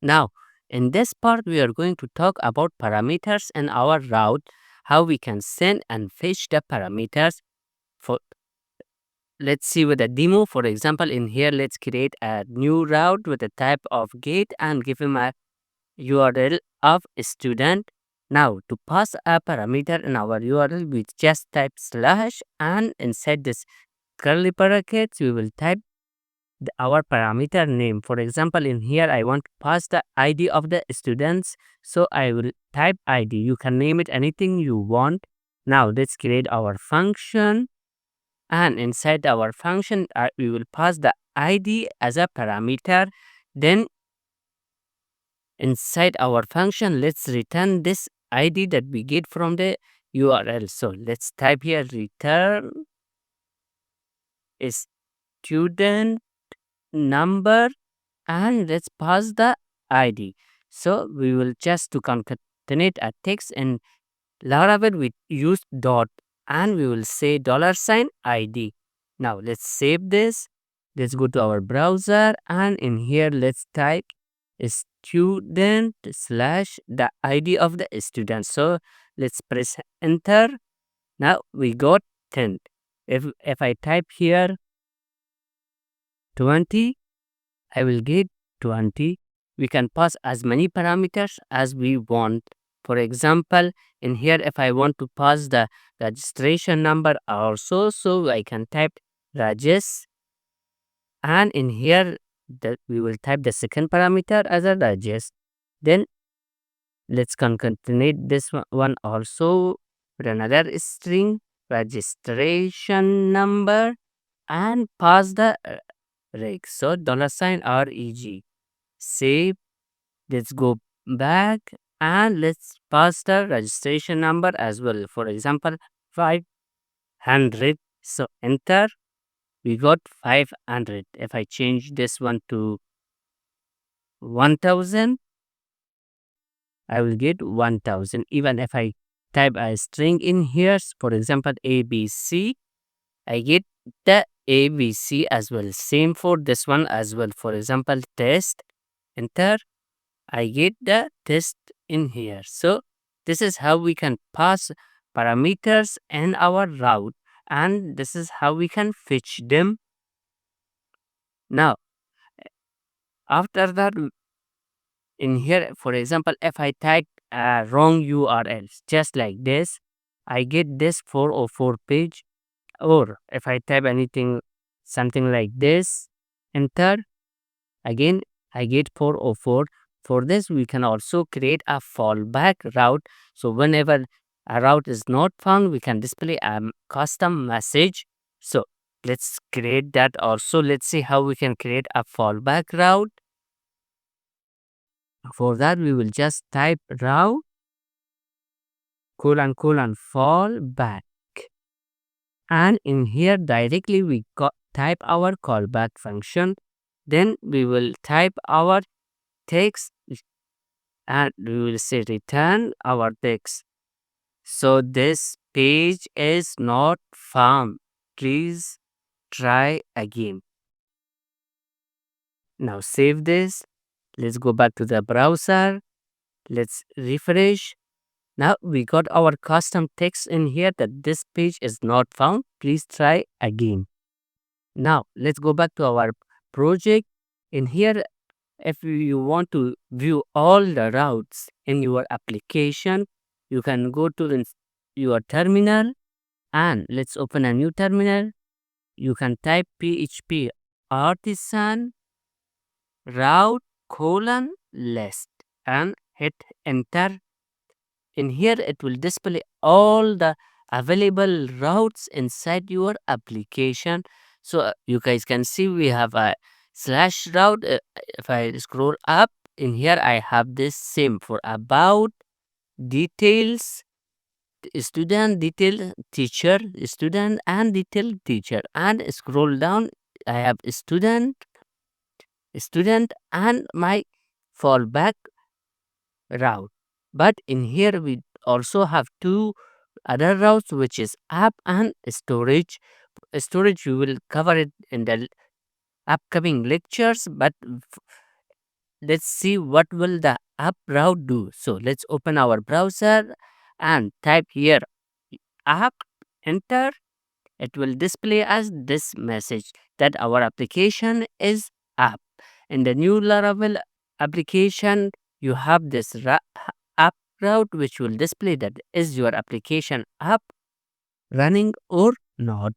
Now, in this part, we are going to talk about parameters in our route, how we can send and fetch the parameters. For Let's see with a demo. For example, in here, let's create a new route with a type of gate and give him a URL of student. Now, to pass a parameter in our URL, we just type slash, and inside this curly brackets, we will type our parameter name. For example, in here, I want to pass the ID of the students. So I will type ID. You can name it anything you want. Now let's create our function. And inside our function, we will pass the ID as a parameter. Then inside our function, let's return this ID that we get from the URL. So let's type here return student number, and let's pass the ID. So we will just to concatenate a text in Laravel, we use dot, and we will say $ID. Now let's save this. Let's go to our browser, and in here let's type student slash the ID of the student. So let's press enter. Now we got 10. If I type here 20, I will get 20. We can pass as many parameters as we want. For example, in here, if I want to pass the registration number also, so I can type Rajesh, and in here that we will type the second parameter as a Rajesh. Then let's concatenate this one also with another string registration number and pass the reg. So $reg. Save. Let's go back and let's pass the registration number as well. For example, 500. So enter. We got 500. If I change this one to 1000, I will get 1000. Even if I type a string in here, for example, ABC, I get the ABC as well. Same for this one as well. For example, test, enter. I get the test in here. So this is how we can pass parameters in our route, and this is how we can fetch them. Now, after that, in here, for example, if I type wrong URL, just like this, I get this 404 page. Or if I type anything, something like this, enter, again, I get 404. For this, we can also create a fallback route. So whenever a route is not found, we can display a custom message. So let's create that also. Let's see how we can create a fallback route. For that, we will just type route colon fallback. And in here directly we type our callback function. Then we will type our text and we will say return our text. So this page is not found. Please try again. Now save this. Let's go back to the browser. Let's refresh. Now we got our custom text in here that this page is not found. Please try again. Now let's go back to our project. In here, if you want to view all the routes in your application, you can go to your terminal, and let's open a new terminal. You can type PHP artisan route list and hit enter. In here, it will display all the available routes inside your application. So you guys can see we have a slash route. If I scroll up in here, I have this same for about, details, student, detail, teacher, student, and detail, teacher. And scroll down, I have student, and my fallback route. But in here we also have two other routes, which is app and storage. Storage we will cover it in the upcoming lectures, but let's see what will the app route do. So let's open our browser and type here app, enter. It will display as this message that our application is app. In the new Laravel application, you have this app route which will display that is your application app running or not.